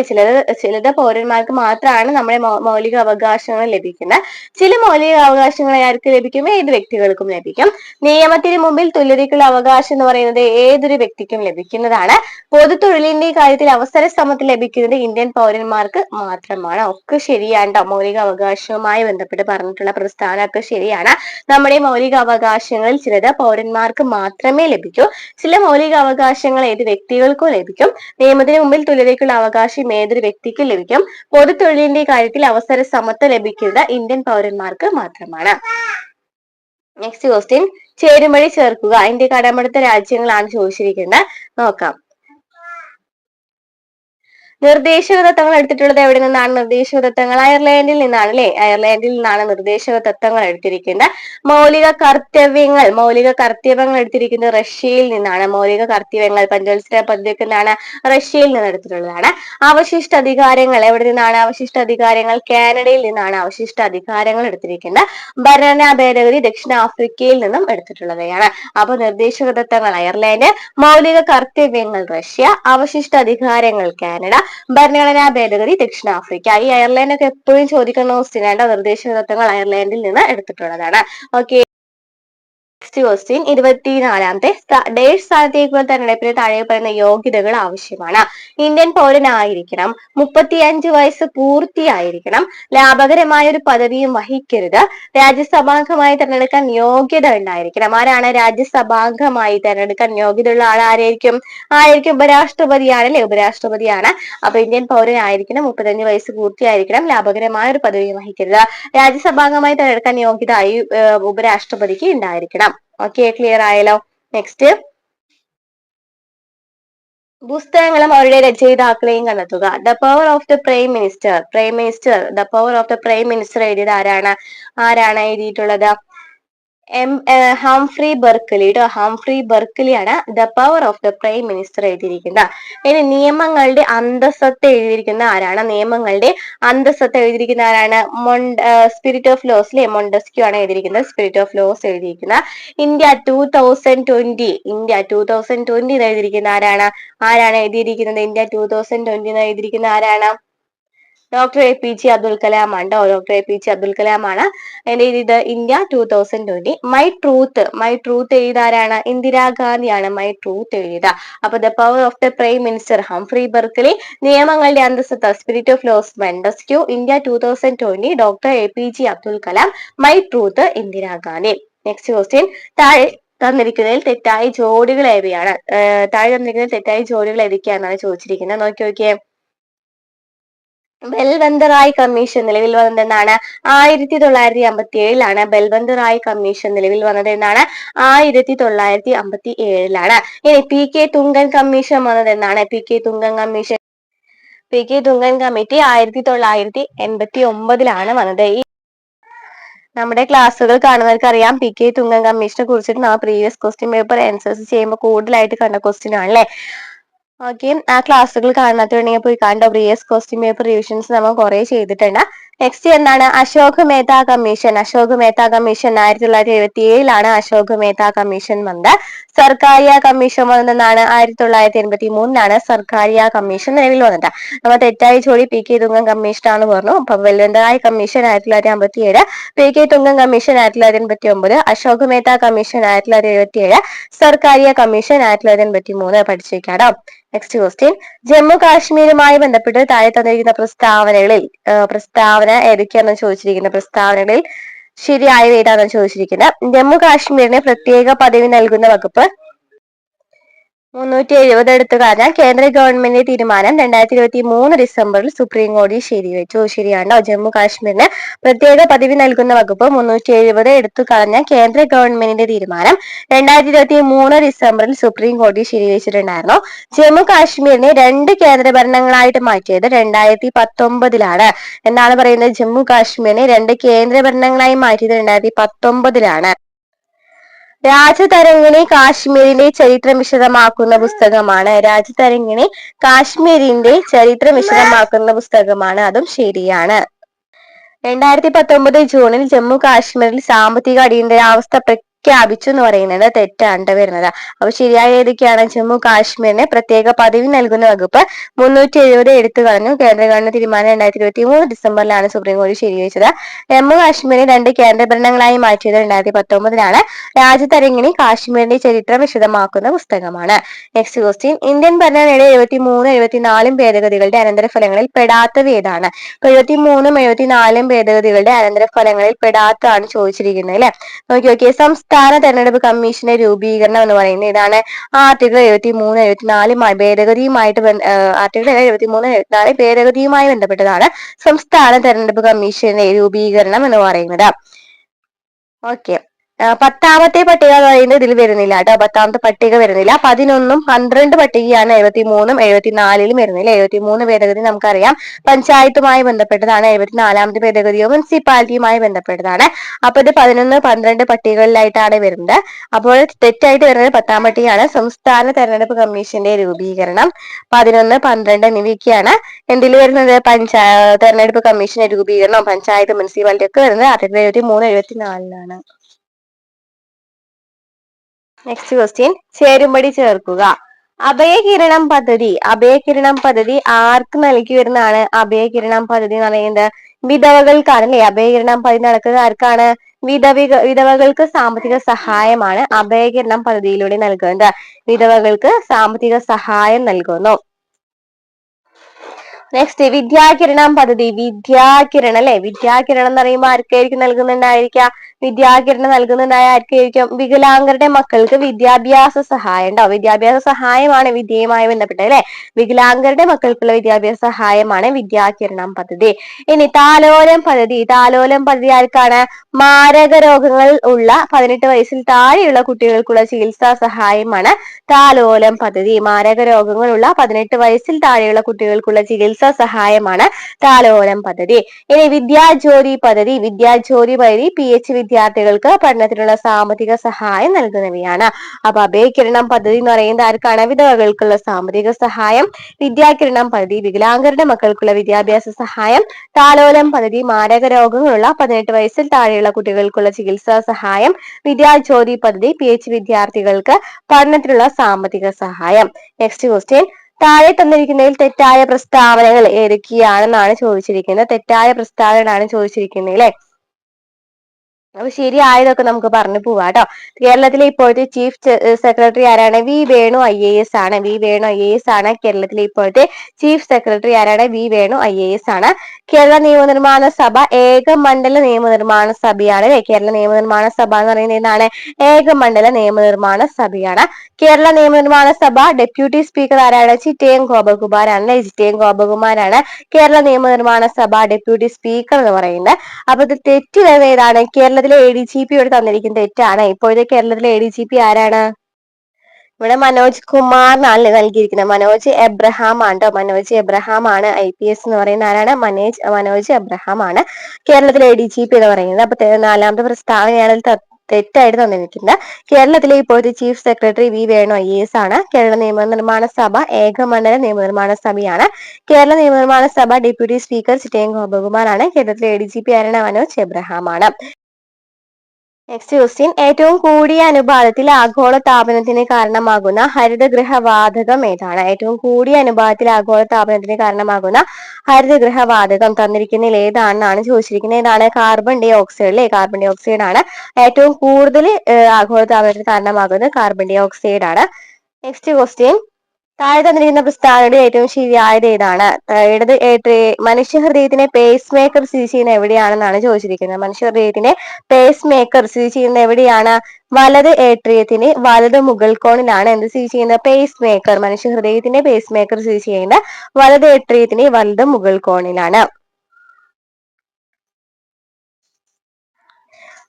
ചിലത് പൗരന്മാർക്ക് മാത്രമാണ് നമ്മുടെ മൗലിക അവകാശങ്ങൾ ലഭിക്കുന്നത്. ചില മൗലിക അവകാശങ്ങൾ ആർക്ക് ലഭിക്കും? ഏത് വ്യക്തികൾക്കും ലഭിക്കും. നിയമത്തിന് മുമ്പിൽ തുല്യതയ്ക്കുള്ള അവകാശം എന്ന് പറയുന്നത് ഏതൊരു വ്യക്തിക്കും ലഭിക്കുന്നതാണ്. പൊതു തൊഴിലിന്റെ കാര്യത്തിൽ അവസര സമത്വം ലഭിക്കുന്നത് ഇന്ത്യൻ പൗരന്മാർക്ക് മാത്രമാണ്. ഒക്കെ ശരിയാണ്. മൗലിക അവകാശവുമായി ബന്ധപ്പെട്ട് പറഞ്ഞിട്ടുള്ള പ്രസ്താവനയൊക്കെ ശരിയാണ്. നമ്മുടെ മൗലിക അവകാശങ്ങളിൽ ചിലത് പൗരന്മാർക്ക് മാത്രമേ ലഭിക്കൂ. ചില മൗലിക അവകാശങ്ങൾ ഏത് വ്യക്തികൾക്കും ലഭിക്കും. നിയമത്തിന് മുമ്പിൽ തുല്യതയ്ക്കുള്ള അവകാശം ഏതൊരു വ്യക്തിക്കും ലഭിക്കും. പൊതു തൊഴിലിന്റെ കാര്യത്തിൽ അവസര സമത്വം ലഭിക്കുന്നത് ഇന്ത്യൻ പൗരന്മാർക്ക് മാത്രമാണ്. നെക്സ്റ്റ് ക്വസ്റ്റ്യൻ, ചേരുംവഴി ചേർക്കുക. ഇന്ത്യ കടമെടുത്ത രാജ്യങ്ങളാണ് ചോദിച്ചിരിക്കുന്നത്. നോക്കാം. നിർദ്ദേശക തത്വങ്ങൾ എടുത്തിട്ടുള്ളത് എവിടെ നിന്നാണ്? നിർദ്ദേശക തത്വങ്ങൾ അയർലൻഡിൽ നിന്നാണ് അല്ലെ? അയർലൻഡിൽ നിന്നാണ് നിർദ്ദേശക തത്വങ്ങൾ എടുത്തിരിക്കുന്നത്. മൗലിക കർത്തവ്യങ്ങൾ എടുത്തിരിക്കുന്നത് റഷ്യയിൽ നിന്നാണ്. മൗലിക കർത്തവ്യങ്ങൾ പഞ്ചവത്സര പദ്ധതിയൊക്കെ എന്താണ്? റഷ്യയിൽ നിന്ന് എടുത്തിട്ടുള്ളതാണ്. അവശിഷ്ട അധികാരങ്ങൾ എവിടെ നിന്നാണ്? അവശിഷ്ട അധികാരങ്ങൾ കാനഡയിൽ നിന്നാണ് അവശിഷ്ട അധികാരങ്ങൾ എടുത്തിരിക്കുന്നത്. ഭരണഘടനാ ഭേദഗതി ദക്ഷിണാഫ്രിക്കയിൽ നിന്നും എടുത്തിട്ടുള്ളവയാണ്. അപ്പൊ നിർദ്ദേശക തത്വങ്ങൾ അയർലൻഡ്, മൗലിക കർത്തവ്യങ്ങൾ റഷ്യ, അവശിഷ്ട അധികാരങ്ങൾ കാനഡ, ഭരണഘടനാ ഭേദഗതി ദക്ഷിണാഫ്രിക്ക. ഈ അയർലൻഡ് ഒക്കെ എപ്പോഴും ചോദിക്കുന്ന ക്വസ്റ്റ്യൻ ആണ്. നിർദ്ദേശക തത്വങ്ങൾ അയർലൻഡിൽ നിന്ന് എടുത്തിട്ടുള്ളതാണ്. ഓക്കെ. നെക്സ്റ്റ് ക്വസ്റ്റ്യൻ, 24ാമത്തെ, ഡേഷ് സ്ഥാനത്തേക്കുള്ള തെരഞ്ഞെടുപ്പിന് താഴെ പറയുന്ന യോഗ്യതകൾ ആവശ്യമാണ്. ഇന്ത്യൻ പൗരനായിരിക്കണം, 35 വയസ്സ് പൂർത്തിയായിരിക്കണം, ലാഭകരമായ ഒരു പദവിയും വഹിക്കരുത്, രാജ്യസഭാംഗമായി തെരഞ്ഞെടുക്കാൻ യോഗ്യത ഉണ്ടായിരിക്കണം. ആരാണ് രാജ്യസഭാംഗമായി തെരഞ്ഞെടുക്കാൻ യോഗ്യതയുള്ള ആൾ? ആരായിരിക്കും? ഉപരാഷ്ട്രപതിയാണ് അല്ലെ? ഉപരാഷ്ട്രപതിയാണ്. അപ്പൊ ഇന്ത്യൻ പൗരനായിരിക്കണം, 35 വയസ്സ് പൂർത്തിയായിരിക്കണം, ലാഭകരമായ ഒരു പദവിയും വഹിക്കരുത്, രാജ്യസഭാംഗമായി തെരഞ്ഞെടുക്കാൻ യോഗ്യതയായി ഉപരാഷ്ട്രപതിക്ക് ഉണ്ടായിരിക്കണം. ഓക്കെ, ക്ലിയർ ആയല്ലോ? നെക്സ്റ്റ്, പുസ്തകങ്ങളും അവരുടെ രചയിതാക്കളെയും കണ്ടെത്തുക. The power of the prime minister. The power of the prime minister എഴുതിയത് ആരാണ് എഴുതിയിട്ടുള്ളത്? Humphrey Berkeley. ഹംഫ്രി ബർക്കലിയാണ് the power of the prime minister എഴുതിയിരിക്കുന്നത്. ഇനി നിയമങ്ങളുടെ അന്തസ്സത്ത എഴുതിയിരിക്കുന്ന ആരാണ്? എഴുതിയിരിക്കുന്ന ആരാണ്? സ്പിരിറ്റ് ഓഫ് ലോസ് അല്ലെ? മൊണ്ടസ്ക്യൂ ആണ് എഴുതിയിരിക്കുന്നത്. സ്പിരിറ്റ് ഓഫ് ലോസ് എഴുതിയിരിക്കുന്ന. ഇന്ത്യ 2020 എഴുതിയിരിക്കുന്ന ആരാണ് എഴുതിയിരിക്കുന്നത്? ഇന്ത്യ 2020 എഴുതിയിരിക്കുന്ന ആരാണ്? Doctor A P J Abdul Kalam ആണ്. Doctor A P J Abdul Kalam ആണ് എഴുതിയത് ഇന്ത്യ 2020. മൈ ട്രൂത്ത് എഴുതിയത് ആരാണ്? ഇന്ദിരാഗാന്ധിയാണ് മൈ ട്രൂത്ത് എഴുതിയത്. അപ്പൊ the power of the prime minister Humphrey ബർക്കലി, നിയമങ്ങളുടെ അന്തസ്സത്ത spirit of loss Montesquieu, India 2020 doctor A P J Abdul Kalam, my truth Indira Gandhi. Next question, താഴെ തന്നിരിക്കുന്നതിൽ തെറ്റായ ജോഡികൾ ഏതൊക്കെയാണ്? ഏതൊക്കെയാണെന്നാണ് ചോദിച്ചിരിക്കുന്നത്. നോക്കിയേ. ബൽവന്ത് റായ് കമ്മീഷൻ നിലവിൽ വന്നത് എന്നാണ്? 1957 ബൽവന്ത് റായ് കമ്മീഷൻ നിലവിൽ വന്നത് എന്നാണ്? 1957. ഇനി പി കെ തുങ്കൻ കമ്മീഷൻ വന്നത് എന്നാണ്? പി കെ തുങ്കൻ കമ്മിറ്റി 1989 വന്നത്. ഈ നമ്മുടെ ക്ലാസ്സുകൾ കാണുന്നവർക്ക് അറിയാം, പി കെ തുങ്കൻ കമ്മീഷനെ കുറിച്ചിട്ട് നാം പ്രീവിയസ് ക്വസ്റ്റ്യൻ പേപ്പർ ആൻസേഴ്സ് ചെയ്യുമ്പോൾ കൂടുതലായിട്ട് കണ്ട ക്വസ്റ്റ്യൻ ആണല്ലേ? ഓക്കെ, ആ ക്ലാസ്സുകൾ കാണാത്തുണ്ടെങ്കിൽ പോയി കണ്ടോ. പ്രീവിയസ് ക്വസ്റ്റ്യൻ പേപ്പർ റിവിഷൻസ് നമ്മൾ കുറെ ചെയ്തിട്ടുണ്ട്. നെക്സ്റ്റ് എന്താണ്? അശോക് മേത്ത കമ്മീഷൻ. 1977 അശോക് മേത്ത കമ്മീഷൻ വന്നത്. സർക്കാരിയ കമ്മീഷൻ വന്നതെന്നാണ്? 1983 സർക്കാരിയ കമ്മീഷൻ നിലവിൽ വന്നത്. നമ്മൾ തെറ്റായി ജോഡി പി കെ തുങ്കൻ കമ്മീഷൻ ആണ് പറഞ്ഞു. അപ്പൊ Balwant commission 1957, P K Thungon commission 1989, Ashok Mehta commission 1977, Sarkaria commission 1983. പഠിച്ചേക്കാടോ. നെക്സ്റ്റ് ക്വസ്റ്റ്യൻ, ജമ്മു കാശ്മീരുമായി ബന്ധപ്പെട്ട് താഴെ തന്നിരിക്കുന്ന പ്രസ്താവന ഏതൊക്കെയാണെന്ന് ചോദിച്ചിരിക്കുന്നത്. പ്രസ്താവനകളിൽ ശരിയായവ ഏതാണെന്ന് ചോദിച്ചിരിക്കുന്നത്. ജമ്മു കാശ്മീരിന് പ്രത്യേക പദവി നൽകുന്ന വകുപ്പ് 370 എടുത്തു കളഞ്ഞാൽ കേന്ദ്ര ഗവൺമെന്റ് തീരുമാനം 2023 ഡിസംബറിൽ സുപ്രീം കോടതി ശരിവെച്ചു. ശരിയാണോ? ജമ്മു കാശ്മീരിന് പ്രത്യേക പദവി നൽകുന്ന വകുപ്പ് 370 എടുത്തു കളഞ്ഞാൽ കേന്ദ്ര ഗവൺമെന്റിന്റെ തീരുമാനം 2023 ഡിസംബറിൽ സുപ്രീം കോടതി ശരിവെച്ചിട്ടുണ്ടായിരുന്നു. ജമ്മു കാശ്മീരിനെ 2 കേന്ദ്രഭരണങ്ങളായിട്ട് മാറ്റിയത് 2019 എന്നാണ് പറയുന്നത്. ജമ്മു കാശ്മീരിനെ 2 കേന്ദ്രഭരണങ്ങളായി മാറ്റിയത് 2019. രാജതരംഗിണി കാശ്മീരിന്റെ ചരിത്രം വിശദമാക്കുന്ന പുസ്തകമാണ്. രാജതരംഗിണി കാശ്മീരിന്റെ ചരിത്രം വിശദമാക്കുന്ന പുസ്തകമാണ്. അതും ശരിയാണ്. 2019 ജൂണിൽ ജമ്മു കാശ്മീരിൽ സാമ്പത്തിക അടിയന്തരാവസ്ഥ പ്രഖ്യാപിച്ചു എന്ന് പറയുന്നത് തെറ്റാണ് വരുന്നത്. അപ്പൊ ശരിയായ ഏതൊക്കെയാണ്? ജമ്മു കാശ്മീരിന് പ്രത്യേക പദവി നൽകുന്ന വകുപ്പ് 370 എടുത്തു കളഞ്ഞു. കേന്ദ്ര ഗവൺമെന്റ് തീരുമാനം 2023 ഡിസംബറിലാണ് സുപ്രീം കോടതി ശരിവെച്ചത്. ജമ്മു കാശ്മീരിനെ 2 കേന്ദ്രഭരണങ്ങളായി മാറ്റിയത് 2019 രാജ്യത്തരങ്ങിണി കാശ്മീരിന്റെ ചരിത്രം വിശദമാക്കുന്ന പുസ്തകമാണ്. നെക്സ്റ്റ് ക്വസ്റ്റ്യൻ, ഇന്ത്യൻ ഭരണഘടനയുടെ 73, 74 ഭേദഗതികളുടെ അനന്തരഫലങ്ങളിൽ പെടാത്തത് ഏതാണ്? 73ഉം 74ഉം ഭേദഗതികളുടെ അനന്തരഫലങ്ങളിൽ പെടാത്തതാണ് ചോദിച്ചിരിക്കുന്നത് അല്ലെ. നോക്കിയോക്കെ, സംസ്ഥാന തെരഞ്ഞെടുപ്പ് കമ്മീഷന്റെ രൂപീകരണം എന്ന് പറയുന്നത് ഇതാണ്. ആർട്ടിക്കിൾ 73, 74 ഭേദഗതിയുമായിട്ട് ആർട്ടിക്കിൾ 73, 74 ഭേദഗതിയുമായി ബന്ധപ്പെട്ടതാണ് സംസ്ഥാന തെരഞ്ഞെടുപ്പ് കമ്മീഷന്റെ രൂപീകരണം എന്ന് പറയുന്നത്. ഓക്കെ, 10ാമത്തെ പട്ടിക എന്ന് പറയുന്നത് ഇതിൽ വരുന്നില്ല കേട്ടോ. 10ാമത്തെ പട്ടിക വരുന്നില്ല. 11ഉം 12 പട്ടികയാണ് 73ഉം 74ലും വരുന്നില്ല. 73 ഭേദഗതി നമുക്കറിയാം പഞ്ചായത്തുമായി ബന്ധപ്പെട്ടതാണ്. 74ാമത്തെ ഭേദഗതിയോ മുനിസിപ്പാലിറ്റിയുമായി ബന്ധപ്പെട്ടതാണ്. അപ്പൊ ഇത് 11, 12 പട്ടികകളിലായിട്ടാണ് വരുന്നത്. അപ്പോൾ തെറ്റായിട്ട് വരുന്നത് 10ാം പട്ടികയാണ്. സംസ്ഥാന തെരഞ്ഞെടുപ്പ് കമ്മീഷന്റെ രൂപീകരണം 11, 12 എന്നിവയൊക്കെയാണ് എന്തിൽ വരുന്നത്? തെരഞ്ഞെടുപ്പ് കമ്മീഷന്റെ രൂപീകരണം പഞ്ചായത്ത്, മുനിസിപ്പാലിറ്റി ഒക്കെ വരുന്നത് ആർട്ടിക്കിൾ 73, 74ലാണ്. നെക്സ്റ്റ് ക്വസ്റ്റ്യൻ, ചേരുംപടി ചേർക്കുക. അഭയകിരണം പദ്ധതി ആർക്ക് നൽകി വരുന്നതാണ്? അഭയകിരണം പദ്ധതി എന്ന് പറയുന്നത് വിധവകൾക്കാണ് അല്ലെ. അഭയകിരണം പദ്ധതി നടക്കുന്നത് ആർക്കാണ്? വിധവകൾക്ക് സാമ്പത്തിക സഹായമാണ് അഭയകിരണം പദ്ധതിയിലൂടെ നൽകുന്നത്. വിധവകൾക്ക് സാമ്പത്തിക സഹായം നൽകുന്നു. നെക്സ്റ്റ്, വിദ്യാകിരണം പദ്ധതി. വിദ്യാകിരണം അല്ലെ. വിദ്യാകിരണം എന്ന് പറയുമ്പോൾ ആർക്കായിരിക്കും നൽകുന്നുണ്ടായിരിക്കുക? വിദ്യാകിരണം നൽകുന്നുണ്ടായ ആർക്കായിരിക്കും? വികലാംഗരുടെ മക്കൾക്ക് വിദ്യാഭ്യാസ സഹായം ഉണ്ടാവും. വിദ്യാഭ്യാസ സഹായമാണ് വിദ്യയുമായി ബന്ധപ്പെട്ടത് അല്ലെ. വികലാംഗരുടെ മക്കൾക്കുള്ള വിദ്യാഭ്യാസ സഹായമാണ് വിദ്യാകിരണം പദ്ധതി. ഇനി താലോലം പദ്ധതി ആർക്കാണ്? മാരക രോഗങ്ങൾ ഉള്ള 18 വയസ്സിൽ താഴെയുള്ള കുട്ടികൾക്കുള്ള ചികിത്സാ സഹായമാണ് താലോലം പദ്ധതി. മാരക രോഗങ്ങളുള്ള 18 വയസ്സിൽ താഴെയുള്ള കുട്ടികൾക്കുള്ള ചികിത്സാ സഹായമാണ് താലോലം പദ്ധതി. ഇനി വിദ്യാജ്യോതി പദ്ധതി PH വിദ്യാർത്ഥികൾക്ക് പഠനത്തിനുള്ള സാമ്പത്തിക സഹായം നൽകുന്നവയാണ്. അപ്പൊ അഭയകിരണം പദ്ധതി എന്ന് പറയുന്നത് ആർക്കാണ്? വിധവകൾക്കുള്ള സാമ്പത്തിക സഹായം. വിദ്യാകിരണം പദ്ധതി വികലാംഗരുടെ മക്കൾക്കുള്ള വിദ്യാഭ്യാസ സഹായം. താലോലം പദ്ധതി മാരക രോഗങ്ങളുള്ള 18 വയസ്സിൽ താഴെയുള്ള കുട്ടികൾക്കുള്ള ചികിത്സാ സഹായം. വിദ്യാജ്യോതി പദ്ധതി PH വിദ്യാർത്ഥികൾക്ക് പഠനത്തിനുള്ള സാമ്പത്തിക സഹായം. നെക്സ്റ്റ് ക്വസ്റ്റ്യൻ, താഴെ തന്നിരിക്കുന്നതിൽ തെറ്റായ പ്രസ്താവനകൾ ഏതൊക്കെയാണെന്നാണ് ചോദിച്ചിരിക്കുന്നത്. തെറ്റായ പ്രസ്താവനകളാണ് ചോദിച്ചിരിക്കുന്നത് അല്ലെ. അപ്പൊ ശരിയായതൊക്കെ നമുക്ക് പറഞ്ഞു പോവാട്ടോ. കേരളത്തിലെ ഇപ്പോഴത്തെ ചീഫ് സെക്രട്ടറി ആരാണ്? വി വേണു IAS ആണ്. വി വേണു IAS ആണ് കേരളത്തിലെ ഇപ്പോഴത്തെ ചീഫ് സെക്രട്ടറി ആരാണ്? വി വേണു IAS ആണ്. കേരള നിയമനിർമ്മാണ സഭ ഏകമണ്ഡല നിയമനിർമ്മാണ സഭയാണ് അല്ലെ. കേരള നിയമനിർമ്മാണ സഭ എന്ന് പറയുന്നത് എന്താണ്? ഏകമണ്ഡല നിയമനിർമ്മാണ സഭയാണ്. കേരള നിയമനിർമ്മാണ സഭ ഡെപ്യൂട്ടി സ്പീക്കർ ആരാണ്? ചിറ്റയം ഗോപകുമാരാണ് അല്ലെ. ചിറ്റയം ഗോപകുമാരാണ് കേരള നിയമനിർമ്മാണ സഭ ഡെപ്യൂട്ടി സ്പീക്കർ എന്ന് പറയുന്നത്. അപ്പൊ ഇത് തെറ്റ് വരുന്നത് ഏതാണ്? കേരളത്തിലെ ADGP ഇവിടെ തന്നിരിക്കുന്ന തെറ്റാണ്. ഇപ്പോഴത്തെ കേരളത്തിലെ ADGP ആരാണ്? ഇവിടെ മനോജ് കുമാറിനാണ് നൽകിയിരിക്കുന്നത്. മനോജ് എബ്രഹാം ആണ്. മനോജ് എബ്രഹാം ആണ് IPS എന്ന് പറയുന്ന ആരാണ്? മനോജ് എബ്രഹാം ആണ് കേരളത്തിലെ ADGP എന്ന് പറയുന്നത്. അപ്പൊ 4ാമത്തെ പ്രസ്താവനയാണ് തെറ്റായിട്ട് തന്നിരിക്കുന്നത്. കേരളത്തിലെ ഇപ്പോഴത്തെ chief secretary V Venu IAS ആണ്. കേരള നിയമനിർമ്മാണ സഭ ഏകമണ്ഡല നിയമനിർമ്മാണ സഭയാണ്. കേരള നിയമനിർമ്മാണ സഭ ഡെപ്യൂട്ടി സ്പീക്കർ ചിറ്റയം ഗോപകുമാറാണ്. കേരളത്തിലെ ADGP ആരാണ്? മനോജ് എബ്രഹാം ആണ്. നെക്സ്റ്റ് ക്വസ്റ്റ്യൻ, ഏറ്റവും കൂടിയ അനുപാതത്തിൽ ആഗോള താപനത്തിന് കാരണമാകുന്ന ഹരിതഗൃഹ വാതകം ഏതാണ്? ഏറ്റവും കൂടിയ അനുപാതത്തിൽ ആഗോള താപനത്തിന് കാരണമാകുന്ന ഹരിതഗൃഹ വാതകം തന്നിരിക്കുന്നതിൽ ഏതാണെന്നാണ് ചോദിച്ചിരിക്കുന്നത്. ഏതാണ്? കാർബൺ ഡൈ ഓക്സൈഡ് അല്ലെ. കാർബൺ ഡൈ ഓക്സൈഡ് ആണ് ഏറ്റവും കൂടുതൽ ആഗോള താപനത്തിന് കാരണമാകുന്നത്. കാർബൺ ഡൈ ഓക്സൈഡ് ആണ്. നെക്സ്റ്റ് ക്വസ്റ്റ്യൻ, താഴെ തന്നിരിക്കുന്ന പ്രസ്താവനയുടെ ഏറ്റവും ശരിയായത് ഏതാണ്? മനുഷ്യഹൃദയത്തിനെ പേസ് മേക്കർ സ്ഥിതി ചെയ്യുന്ന എവിടെയാണെന്നാണ് ചോദിച്ചിരിക്കുന്നത്. മനുഷ്യഹൃദയത്തിനെ പേസ് മേക്കർ സ്ഥിതി ചെയ്യുന്ന എവിടെയാണ്? വലത് ഏട്രിയത്തിന് വലത് മുകൾ കോണിലാണ് എന്ത് സ്ഥിതി ചെയ്യുന്നത്? Pacemaker. മനുഷ്യഹൃദയത്തിന്റെ പേസ് മേക്കർ സ്ഥിതി ചെയ്യുന്ന വലത് ഏട്രിയത്തിന് വലത് മുകൾ കോണിലാണ്.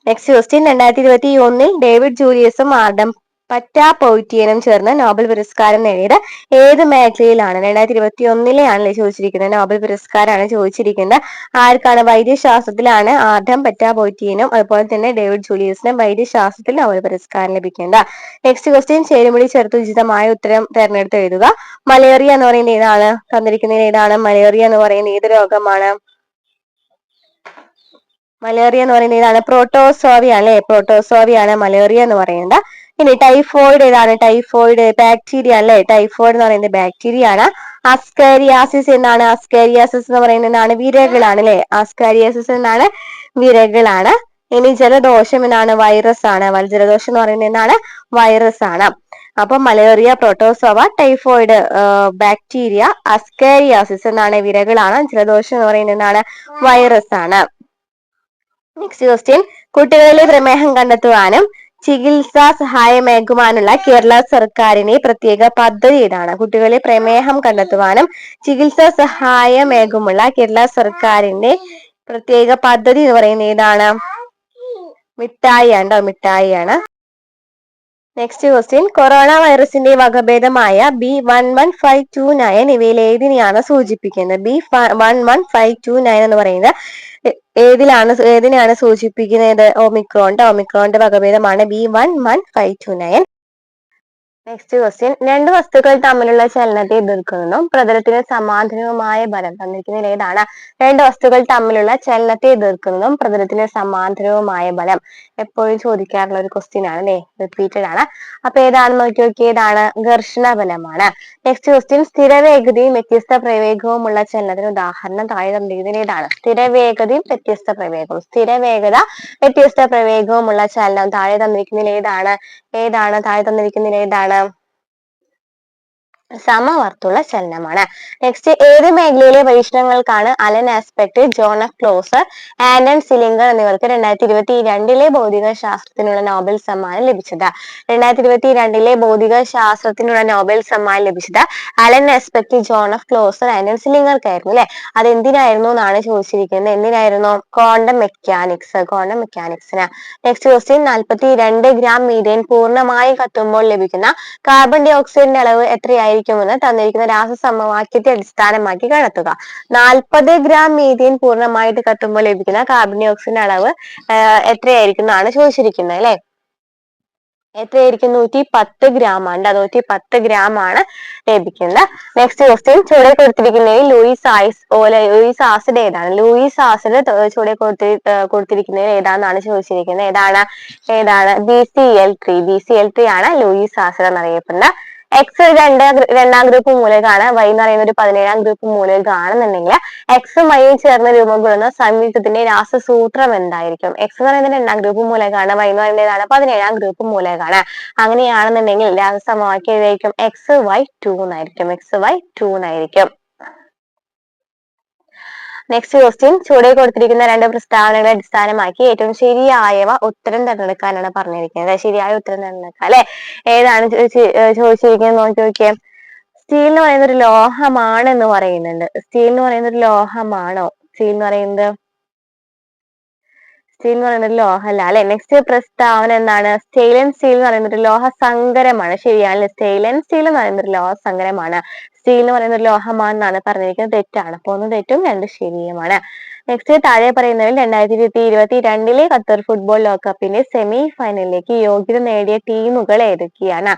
നെക്സ്റ്റ് ക്വസ്റ്റ്യൻ, 2021 ഡേവിഡ് ജൂലിയസും ആഡം പറ്റാപൊയ്റ്റിയനും ചേർന്ന് നോബൽ പുരസ്കാരം നേടിയത് ഏത് മേഖലയിലാണ്? 2021 ചോദിച്ചിരിക്കുന്നത്. നോബൽ പുരസ്കാരമാണ് ചോദിച്ചിരിക്കുന്നത്. ആർക്കാണ്? വൈദ്യശാസ്ത്രത്തിലാണ് ആഡം പറ്റാപൊയ്റ്റിയനും അതുപോലെ തന്നെ ഡേവിഡ് ജൂലിയസിനും വൈദ്യശാസ്ത്രത്തിൽ നോബൽ പുരസ്കാരം ലഭിക്കുന്നത്. നെക്സ്റ്റ് ക്വസ്റ്റ്യൻ, ചേരുംപടി ചേർത്ത് ഉചിതമായ ഉത്തരം തെരഞ്ഞെടുത്ത് എഴുതുക. മലേറിയ എന്ന് പറയുന്നത് ഏതാണ്? തന്നിരിക്കുന്നത് ഏതാണ്? മലേറിയ എന്ന് പറയുന്നത് ഏത് രോഗമാണ്? മലേറിയ എന്ന് പറയുന്നത് ഏതാണ്? പ്രോട്ടോസോവിയ അല്ലെ, പ്രോട്ടോസോവിയാണ് മലേറിയ എന്ന് പറയുന്നത്. ഇനി ടൈഫോയിഡ് ഏതാണ്? ടൈഫോയിഡ് ബാക്ടീരിയ അല്ലെ, ടൈഫോയിഡ് എന്ന് പറയുന്നത് ബാക്ടീരിയ ആണ്. അസ്കാരിയാസിസ് എന്നാണ്? അസ്കാരിയാസിസ് എന്ന് പറയുന്നത് എന്താണ്? വിരകളാണ് അല്ലെ, അസ്കാരിയാസിസ് എന്നാണ്? വിരകളാണ്. ഇനി ജലദോഷം എന്നാണ്? വൈറസ് ആണ്. ജലദോഷം എന്ന് പറയുന്നത് എന്താണ്? വൈറസ് ആണ്. അപ്പൊ malaria, protozoa, typhoid bacteria, ascariasis എന്നാണ്? വിരകളാണ്. ജലദോഷം എന്ന് പറയുന്നത് എന്താണ്? വൈറസ് ആണ്. നെക്സ്റ്റ് ക്വസ്റ്റ്യൻ, കുട്ടികളിലെ പ്രമേഹം കണ്ടെത്തുവാനും ചികിത്സാ സഹായമേകുവാനുള്ള കേരള സർക്കാരിന്റെ പ്രത്യേക പദ്ധതി ഏതാണ്? കുട്ടികളിലെ പ്രമേഹം കണ്ടെത്തുവാനും ചികിത്സാ സഹായമേകുമുള്ള കേരള സർക്കാരിന്റെ പ്രത്യേക പദ്ധതി എന്ന് പറയുന്നത് ഏതാണ്? മിഠായി ആണ്, മിഠായി ആണ്. നെക്സ്റ്റ് ക്വസ്റ്റ്യൻ, കൊറോണ വൈറസിന്റെ വകഭേദമായ B11529 ഇവയിൽ ഏതിനെയാണ് സൂചിപ്പിക്കുന്നത്? B11529 എന്ന് പറയുന്നത് ഏതിനെയാണ് സൂചിപ്പിക്കുന്നത്? ഒമിക്രോണിന്റെ വകഭേദമാണ് B11529. നെക്സ്റ്റ് ക്വസ്റ്റ്യൻ, രണ്ട് വസ്തുക്കൾ തമ്മിലുള്ള ചലനത്തെ എതിർക്കുന്നതും പ്രതലത്തിന് സമാന്തരവുമായ ബലം തന്നിരിക്കുന്നതിൽ ഏതാണ്? രണ്ട് വസ്തുക്കൾ തമ്മിലുള്ള ചലനത്തെ എതിർക്കുന്നതും പ്രതലത്തിന് സമാന്തരവുമായ ബലം എപ്പോഴും ചോദിക്കാറുള്ള ഒരു ക്വസ്റ്റ്യൻ ആണ് അല്ലെ, റിപ്പീറ്റഡ് ആണ്. അപ്പൊ ഏതാണെന്ന് നോക്കി, ഏതാണ്? ഘർഷണ ബലമാണ്. നെക്സ്റ്റ് ക്വസ്റ്റ്യൻ, സ്ഥിരവേഗതയും വ്യത്യസ്ത പ്രവേഗവുമുള്ള ചലനത്തിന് ഉദാഹരണം താഴെ തന്നിരിക്കുന്നതിൽ ഏതാണ്? സ്ഥിരവേഗതയും വ്യത്യസ്ത പ്രവേഗവും, സ്ഥിരവേഗത വ്യത്യസ്ത പ്രവേഗവുമുള്ള ചലനം താഴെ തന്നിരിക്കുന്നതിൽ ഏതാണ്? താഴെ തന്നിരിക്കുന്നതിൽ ഏതാണ്? സമവർത്തുള്ള ചലനമാണ്. നെക്സ്റ്റ്, ഏത് മേഖലയിലെ പരീക്ഷണങ്ങൾക്കാണ് Alain Aspect, John F Clauser, Anton Zeilinger എന്നിവർക്ക് 2022 ഭൗതിക ശാസ്ത്രത്തിനുള്ള നോബൽ സമ്മാനം ലഭിച്ചത്? 2022 ഭൗതിക ശാസ്ത്രത്തിനുള്ള നോബൽ സമ്മാനം ലഭിച്ചത് Alain Aspect, John F Clauser, Anton സിലിംഗർക്കായിരുന്നു അല്ലെ. അത് എന്തിനായിരുന്നു എന്നാണ് ചോദിച്ചിരിക്കുന്നത്. എന്തിനായിരുന്നു? ക്വാണ്ടം മെക്കാനിക്സിന്. നെക്സ്റ്റ് ക്വസ്റ്റ്യൻ, 42 ഗ്രാം മീഥേൻ പൂർണ്ണമായും കത്തുമ്പോൾ ലഭിക്കുന്ന കാർബൺ ഡൈ ഓക്സൈഡിന്റെ അളവ് എത്രയായിരിക്കുമെന്ന് തന്നിരിക്കുന്ന രാസസമവാക്യത്തെ അടിസ്ഥാനമാക്കി കണ്ടെത്തുക. 40 ഗ്രാം മീഥേൻ പൂർണ്ണമായിട്ട് കത്തുമ്പോൾ ലഭിക്കുന്ന കാർബൺ ഡൈ ഓക്സൈഡിന്റെ അളവ് എത്രയായിരിക്കും എന്നാണ് ചോദിച്ചിരിക്കുന്നത് അല്ലെ. എത്രയായിരിക്കും? 110 ഗ്രാം ആണ്. 110 ഗ്രാം ആണ് ലഭിക്കുന്നത്. നെക്സ്റ്റ് ക്വസ്റ്റ്യൻ, ചുവടെ കൊടുത്തിരിക്കുന്നതിൽ ലൂയിസ് ആസിഡ് ഏതാണ്? ലൂയിസ് ആസിഡ് ചുവടെ കൊടുത്തിരിക്കുന്നതിൽ ഏതാണെന്നാണ് ചോദിച്ചിരിക്കുന്നത്. ഏതാണ്? BCl3 ആണ് ലൂയിസ് ആസിഡ് എന്നറിയപ്പെടുന്നത്. എക്സ് രണ്ടാം ഗ്രൂപ്പ് മൂലകാണ്, വൈ എന്ന് പറയുന്ന ഒരു 17ാം ഗ്രൂപ്പ് മൂലകാണെന്നുണ്ടെങ്കിൽ എക്സും വൈയും ചേർന്ന് രൂപം കൊള്ളുന്ന സംയുക്തത്തിന്റെ രാസസൂത്രം എന്തായിരിക്കും? എക്സ് എന്ന് പറയുന്നത് 2ാം ഗ്രൂപ്പ് മൂലകാണ്, വൈ എന്ന് പറയുന്നത് 17ാം ഗ്രൂപ്പ് മൂലകാണ്. അങ്ങനെയാണെന്നുണ്ടെങ്കിൽ രാസസമവാക്യം ഏതായിരിക്കും? XY2 എന്നായിരിക്കും. നെക്സ്റ്റ് ക്വസ്റ്റ്യൻ, ചുവടെ കൊടുത്തിരിക്കുന്ന രണ്ട് പ്രസ്താവനകളെ അടിസ്ഥാനമാക്കി ഏറ്റവും ശരിയായവ ഉത്തരം തിരഞ്ഞെടുക്കാനാണ് പറഞ്ഞിരിക്കുന്നത്. ശരിയായ ഉത്തരം തിരഞ്ഞെടുക്കുക അല്ലെ. ഏതാണ് ചോദിച്ചിരിക്കുന്നത് നോക്കിയേ. സ്റ്റീൽ എന്ന് പറയുന്ന ഒരു ലോഹമാണ് എന്ന് പറയുന്നുണ്ട്. സ്റ്റീൽ എന്ന് പറയുന്ന ഒരു ലോഹമാണോ? സ്റ്റീൽ എന്ന് പറയുന്നത് ലോഹമല്ല അല്ലെ. നെക്സ്റ്റ് പ്രസ്താവന എന്താണ്? സ്റ്റെയിൻലെസ് സ്റ്റീൽ എന്ന് പറയുന്നത് ഒരു ലോഹ സങ്കരമാണ്. ശരിയാണ്. സ്റ്റെയിൻലെസ് സ്റ്റീൽ എന്ന് പറയുന്നത് ഒരു ലോഹ സങ്കരമാണ്. സ്റ്റീൽ എന്ന് പറയുന്ന ഒരു ലോഹമാണെന്നാണ് പറഞ്ഞിരിക്കുന്നത്. തെറ്റാണ്. അപ്പൊ ഒന്ന് തെറ്റും, രണ്ട് ശരിയുമാണ്. നെക്സ്റ്റ്, താഴെ പറയുന്നതിൽ 2022 ഖത്തർ ഫുട്ബോൾ ലോകകപ്പിന്റെ സെമി ഫൈനലിലേക്ക് യോഗ്യത നേടിയ ടീമുകൾ ഏതൊക്കെയാണ്?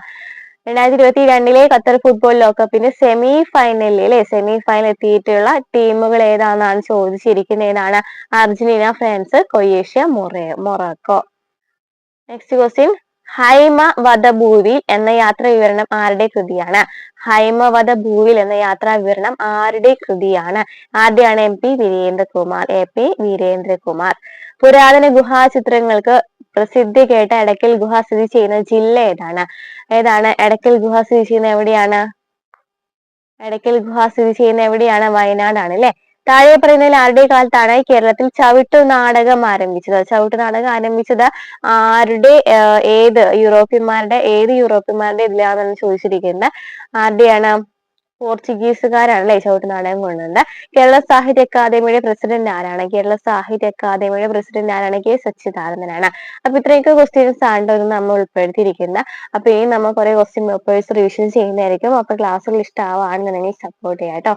2022 ഖത്തർ ഫുട്ബോൾ ലോകകപ്പിന്റെ സെമി ഫൈനൽ എത്തിയിട്ടുള്ള ടീമുകൾ ഏതാണെന്നാണ് ചോദിച്ചിരിക്കുന്നത്. ഏതാണ്? Argentina, France, Croatia, Morocco. Next question, ഹൈമവധഭൂവിൽ എന്ന യാത്രാ വിവരണം ആരുടെ കൃതിയാണ്? ഹൈമവധഭൂവിൽ എന്ന യാത്രാ വിവരണം ആരുടെ കൃതിയാണ്? ആദ്യമാണ് വീരേന്ദ്രകുമാർ. പുരാതന ഗുഹാ ചിത്രങ്ങൾക്ക് പ്രസിദ്ധി കേട്ട എടക്കൽ ഗുഹ സ്ഥിതി ചെയ്യുന്ന ജില്ല ഏതാണ്? എടക്കൽ ഗുഹ സ്ഥിതി ചെയ്യുന്ന എവിടെയാണ്? വയനാടാണ് അല്ലെ. താഴെ പറയുന്നതിൽ ആരുടെ കാലത്താണ് കേരളത്തിൽ ചവിട്ടുനാടകം ആരംഭിച്ചത്? ഏത് യൂറോപ്യന്മാരുടെ ഇതിലാണെന്ന് ചോദിച്ചിരിക്കുന്നത്. ആരുടെയാണ്? പോർച്ചുഗീസുകാരാണ് അല്ലെ ചവിട്ടുനാടകം കൊണ്ടുവന്നത്. കേരള സാഹിത്യ അക്കാദമിയുടെ പ്രസിഡന്റ് ആരാണ്? K. സച്ചിദാനന്ദനാണ്. അപ്പൊ ഇത്രയൊക്കെ ക്വസ്റ്റ്യൻസ് ആണ് നമ്മൾ ഉൾപ്പെടുത്തിയിരിക്കുന്നത്. അപ്പൊ ഇനി നമ്മൾ കുറെ ക്വസ്റ്റ്യൻ പേപ്പേഴ്സ് റിവിഷൻ ചെയ്യുന്നതായിരിക്കും. അപ്പൊ ക്ലാസ്സുകൾ ഇഷ്ടമാവുകയാണെന്നുണ്ടെങ്കിൽ സപ്പോർട്ട് ചെയ്യാം കേട്ടോ.